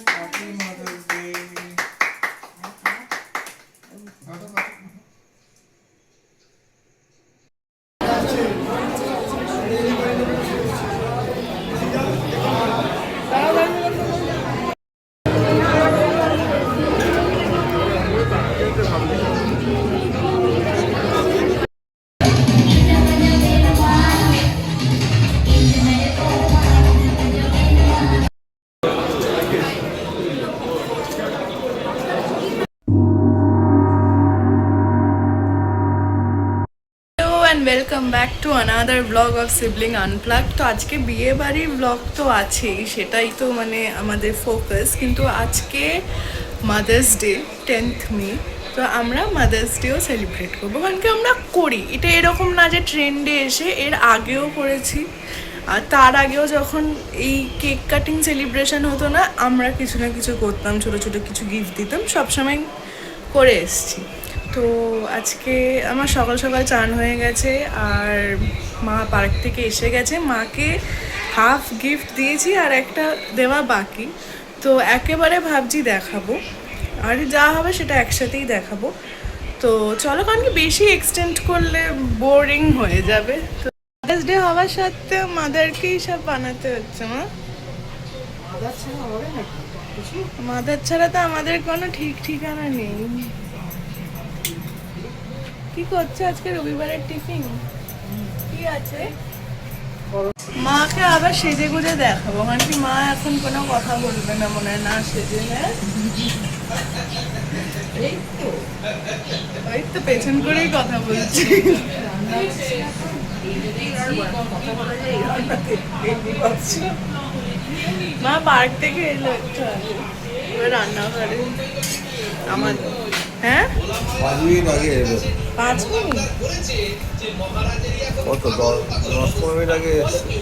Happy mother's day. and welcome back to another vlog of Sibling Unplugged। তো আজকে বিয়ে বাড়ির ব্লগ তো আছেই, সেটাই তো মানে আমাদের ফোকাস। কিন্তু আজকে মাদার্স ডে 10th মে, তো আমরা মাদার্স ডেও সেলিব্রেট করবো। কারণ কি আমরা করি এটা, এরকম না যে ট্রেন্ডে এসে, এর আগেও করেছি। আর তার আগেও যখন এই কেক কাটিং সেলিব্রেশন হতো না, আমরা কিছু না কিছু করতাম, ছোটো ছোটো কিছু গিফট দিতাম, সবসময় করে এসছি। তো আজকে আমার সকাল সকাল চান হয়ে গেছে, আর মা পার্ক থেকে এসে গেছে। মাকে হাফ গিফট দিয়েছি আর একটা দেওয়া বাকি। তো একেবারে ভাবছি দেখাবো, আর যা হবে সেটা একসাথেই দেখাবো। তো চলো, কারণ কি বেশি এক্সটেন্ড করলে বোরিং হয়ে যাবে। তো মাদার্স ডে হওয়ার সত্ত্বেও মাদারকেই সব বানাতে হচ্ছে। মাদার ছাড়া তো আমাদের কোনো ঠিক ঠিকানা নেই। কি করছে আজকে রবিবারের টিফিন কি আছে? মাকে আবার সেজে গুজে দেখাবো, কারণ কি মা এখন কোনো কথা বলবে না মনে হয়, না সেজে। হ্যাঁ, এই তো পেছন করেই কথা বলছি। মা পার্ক থেকে এলো একটু আগে, এবার রান্না করে আমার। হ্যাঁ, 5 মিনিট আগে এলো। 5 মিনিট? কত 10-15 মিনিট আগে এসছে।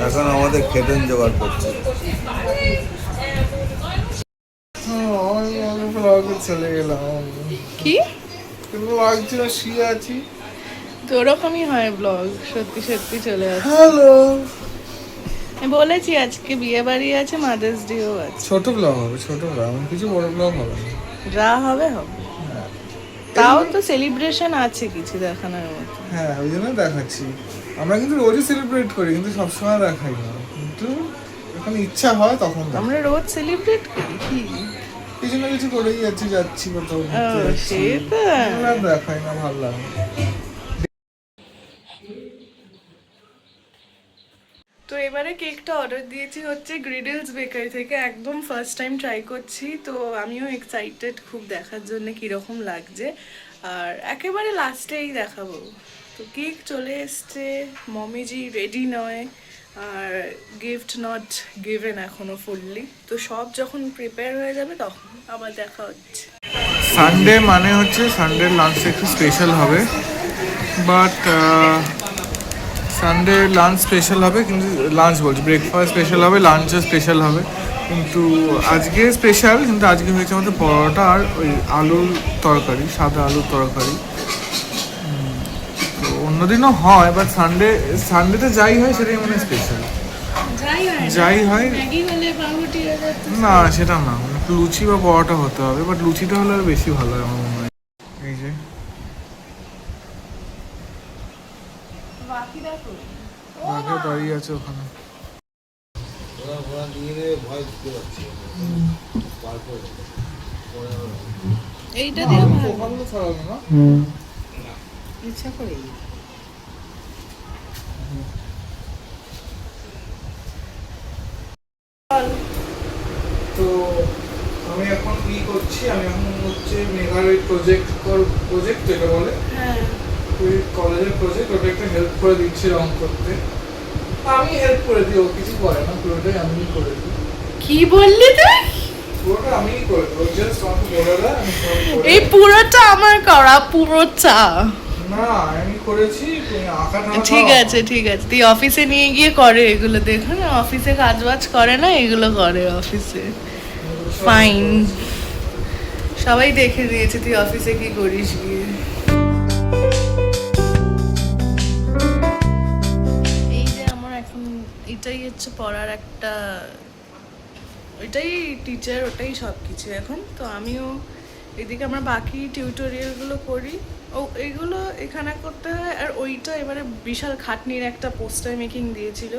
এখন আমাদের খেতেন জোগাড় করছে। চলে গেলাম। কি লাগছিল, শুয়ে আছি। তো ওরকমই হয় ব্লগ, সত্যি সত্যি চলে আসে। হ্যালো, আমি বলেছি আজকে বিয়ে বাড়ি আছে, মাদার্স ডেও আছে। ছোট ব্লগ হবে, ছোট ব্লগ, কিছু বড় ব্লগ হবে না। যা হবে হবে, তাও তো সেলিব্রেশন আছে কিছু দেখানোর মতো। হ্যাঁ, ওই জন্য দেখাচ্ছি। আমরা কিন্তু রোজই সেলিব্রেট করি, কিন্তু সবসময় দেখাই না। কিন্তু যখন ইচ্ছা হয় তখন আমরা রোজ সেলিব্রেট করি কি, কিছু না কিছু করেই যাচ্ছি কোথাও ঘুরতে যাচ্ছি। সে তো না, দেখাই না, ভালো লাগে। তো এবারে কেকটা অর্ডার দিয়েছি হচ্ছে গ্রিডলস বেকারি থেকে, একদম ফার্স্ট টাইম ট্রাই করছি। তো আমিও এক্সাইটেড খুব দেখার জন্য কীরকম লাগছে, আর একেবারে লাস্টেই দেখাবো। তো কেক চলে এসছে, মমিজি রেডি নয়, আর গিফট নট গিভেন এখনো ফুললি। তো সব যখন প্রিপেয়ার হয়ে যাবে তখন আবার দেখা হচ্ছে। সানডে মানে হচ্ছে সানডের লাঞ্চ একটু স্পেশাল হবে, বাট সানডে লাঞ্চ স্পেশাল হবে, কিন্তু লাঞ্চ বলছি ব্রেকফাস্ট স্পেশাল হবে, লাঞ্চও স্পেশাল হবে। কিন্তু আজকে স্পেশাল, কিন্তু আজকে হয়েছে আমাদের পরোটা আর ওই আলুর তরকারি, সাদা আলুর তরকারি। তো অন্যদিনও হয়, বাট সানডেতে যাই হয় সেটাই মানে স্পেশাল। যাই হয় না, সেটা না, মানে লুচি বা পরোটা হতে হবে, বাট লুচিটা হলে আর বেশি ভালো হয় আমার মনে হয়। এই যে মাকে দাঁড়িয়ে আছে ওখানে। এইটা দিয়ে ওখানে ছড়ানো না, ইচ্ছা করে। তো আমি এখন কি করছি, আমি এখন হচ্ছে মেঘালয় প্রজেক্ট যেটা বলে, হ্যাঁ, ওই কলেজের প্রজেক্ট, ওটা একটা হেল্প করে দিচ্ছি রং করতে। আমি হেল্প করে দিই, ও কিছু করে না, পুরোটাই আমিই করে দিই। কি বললি তুই? পুরোটা আমিই করে দিই, ও জাস্ট আমাকে বলে দেয়, আমি সব করে এই দিই। পুরোটা আমার করা, পুরোটা না, আমি করেছি, আঁকাটা ঠিক আছে ঠিক আছে। তুই অফিসে নিয়ে গিয়ে করে এগুলো, দেখো না অফিসে কাজ বাজ করে না, এগুলো করে অফিসে। ফাইন, সবাই দেখে দিয়েছে তুই অফিসে কি করিস গিয়ে। এই যে আমার এখন এটাই হচ্ছে পড়ার একটা ওইটাই টিচার, ওটাই সব কিছু এখন। তো আমিও এদিকে আমরা বাকি টিউটোরিয়ালগুলো করি, ও এইগুলো এখানে করতে হয়। আর ওইটা এবারে বিশাল খাটনির একটা পোস্টার মেকিং দিয়েছিল,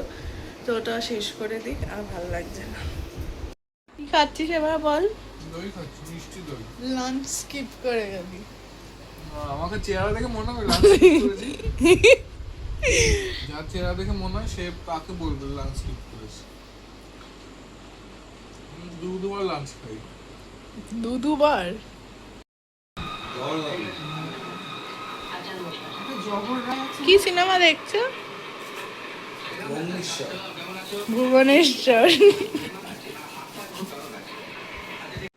তো ওটা শেষ করে দিই, আর ভালো লাগছে না। কি খাচ্ছিস এবার বল? দই খাচ্ছি, মিষ্টি দই। লাঞ্চ স্কিপ করে গেলি। আমাকে চেহারা দেখে মনে হয় যার চেহারা দেখে মনে হয় সে তাকে বলবে লাঞ্চ স্কিপ করেছে। দুবার লাঞ্চ খাই। দুবার? কি সিনেমা দেখছো? ভুবনেশ্বর।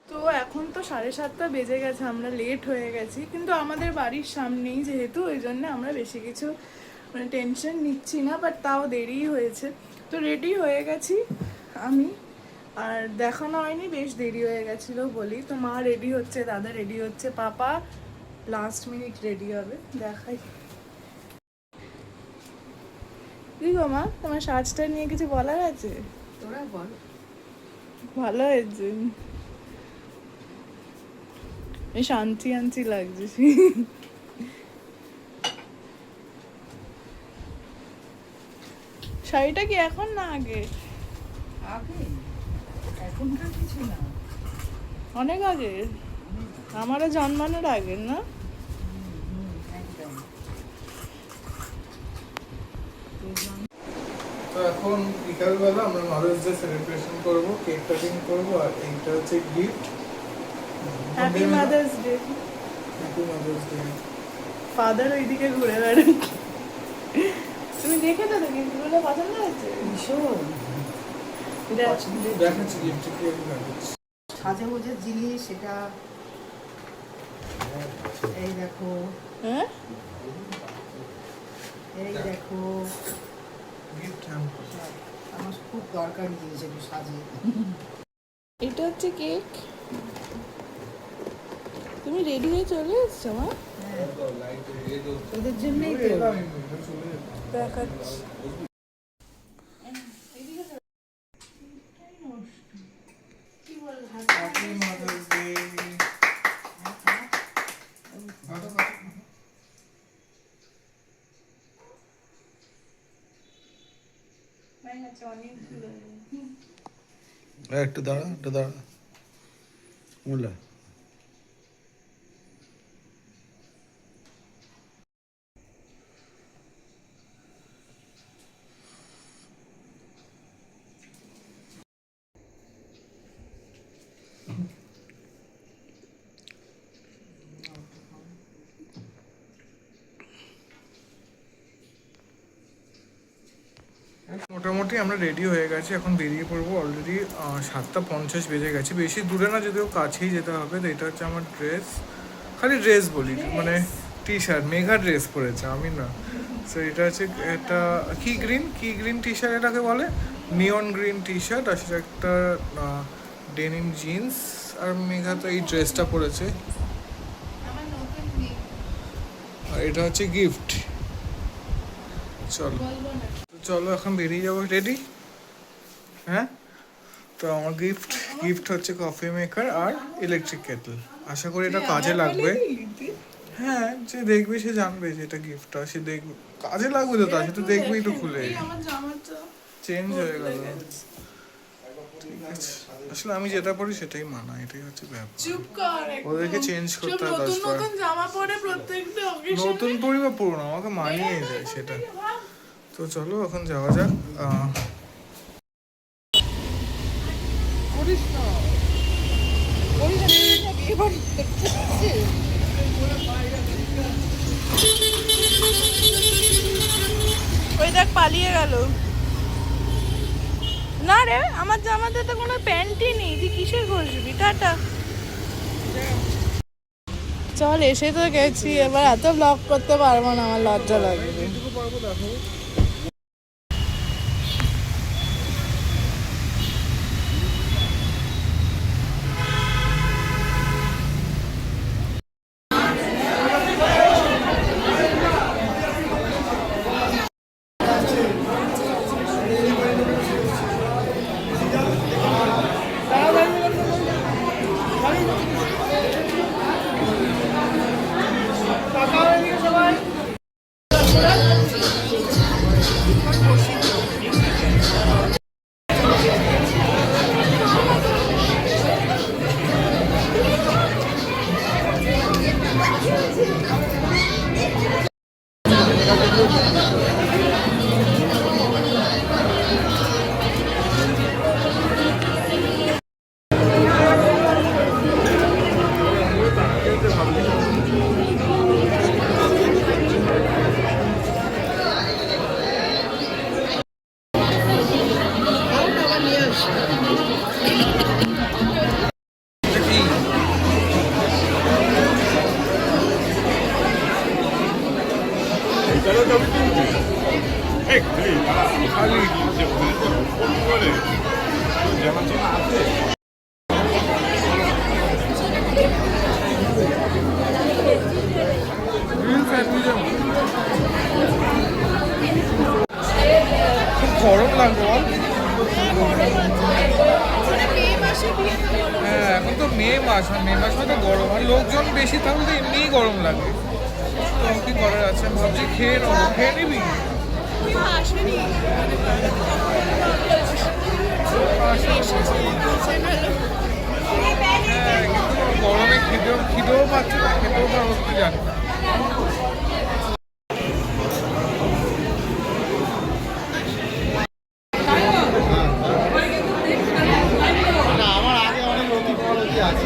তো এখন তো 7:30 বেজে গেছে, আমরা লেট হয়ে গেছি, কিন্তু আমাদের বাড়ির সামনেই যেহেতু ওই জন্য আমরা বেশি কিছু মানে টেনশন নিচ্ছি না, বাট তাও দেরি হয়েছে। তো রেডি হয়ে গেছি আমি, আর দেখানো হয়নি, বেশ দেরি হয়ে গেছিলো বলি। তো মা রেডি হচ্ছে, দাদা রেডি হচ্ছে, পাপা লাস্ট মিনিট রেডি হবে, দেখাই। কি গো মা, তোমার সাজটা নিয়ে কিছু বলার আছে? তোরা বল। ভালো হয়েছে, বেশ আনচি আনচি লাগছে। শাড়িটা কি এখন না আগে? আগে, এখনকার কিছু না, অনেক আগে, আমারও জন্মানোর আগে না? একদম। তো এখন বিকালবেলা আমরা মাদার্স ডে সেলিব্রেশন করবো, কেক কাটিং করবো, আর এইটা হচ্ছে gift. Happy mother's day. Happy mother's day. Father ওইদিকে ঘুরে বেড়ান। তুমি দেখেছো তো গিফটগুলো, পছন্দ হয়েছে? ভীষণ দেখাচ্ছি গিফট কি দেখাচ্ছি। সাজে গোজের জিনিস, সেটা এই দেখো, হ্যাঁ এই দেখো, গিফট আমার খুব দরকারি জিনিস একটু সাজে। এটা হচ্ছে কেক। তুমি রেডি হয়ে চলে এসছো মা? হ্যাঁ, তোদের জন্যই তো। দেখাচ্ছি। Happy mother's day. একটু দাঁড়া, একটু দাঁড়া মোল্লা। মোটামুটি আমরা রেডি হয়ে গেছি, এখন বেরিয়ে পড়বো। অলরেডি 7:50 বেজে গেছে, বেশি দূরে না, যদিও কাছেই যেতে হবে। তো এটা হচ্ছে আমার ড্রেস, খালি ড্রেস বলি, মানে টি শার্ট। মেঘা ড্রেস পরেছে, আমি না। সো এটা হচ্ছে একটা কি গ্রিন টি শার্ট এটাকে বলে, নিয়ন গ্রিন টি শার্ট, আর সেটা একটা ডেনিম জিন্স। আর মেঘা তো এই ড্রেসটা পরেছে, আর এটা হচ্ছে গিফট। চলো চলো এখন বেরিয়ে যাবো, রেডি? হ্যাঁ, তো আমার গিফট হচ্ছে কফি মেকার আর ইলেকট্রিক কেটল। আশা করি এটা কাজে লাগবে। হ্যাঁ, যে দেখবে সে জানবে যে এটা গিফট, সে দেখবে কাজে লাগবে। তো তার সাথে দেখবেই তো খুলে চেঞ্জ হয়ে গেল। ঠিক আছে, আসলে আমি যেটা পড়ি সেটাই মানা, এটাই হচ্ছে ব্যাপার। চুপ কর, ওদেরকে চেঞ্জ করতে হয় 10 বার। নতুন জামা পরে প্রত্যেকটা অকেশনে। নতুন পরি বা পুরনো, আমাকে মানিয়ে যায় সেটা। তো চলো এখন যাওয়া যাক। করিস না, করিস না, এবার দেখতে পাচ্ছিস? ওই দেখ পালিয়ে গেল। না রে, আমার জামাতে তো কোনো প্যান্টই নেই, তুই কিসের ঘষবি? টাটা। চল, এসে তো গেছি, এবার এত ব্লগ করতে পারবো না, আমার লজ্জা লাগবে। যেটুকু পারবো দেখো। মে মাস, আর মে মাস তো গরম, আর লোকজন বেশি থাকলে তো এমনিই গরম লাগে। তো কি করার আছে, আমি ভাবছি খেয়ে নেবো। খেয়ে নিবি? আসেনি হ্যাঁ, কিন্তু গরমে খিদেও পাচ্ছে না, খেতেও পারবো কি জানি না। আমার আগে অনেক অতি আছে।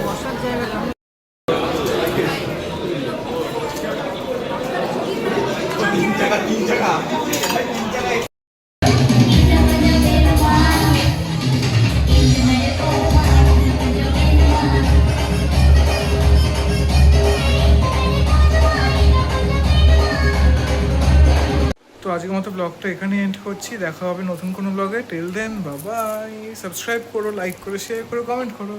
বসার জায়গাটা তো আজকের মতো ব্লগটা এখানে এন্ড করছি। দেখা হবে নতুন কোনো ব্লগে। Till then bye bye. Subscribe করো, লাইক করো, শেয়ার করো, কমেন্ট করো।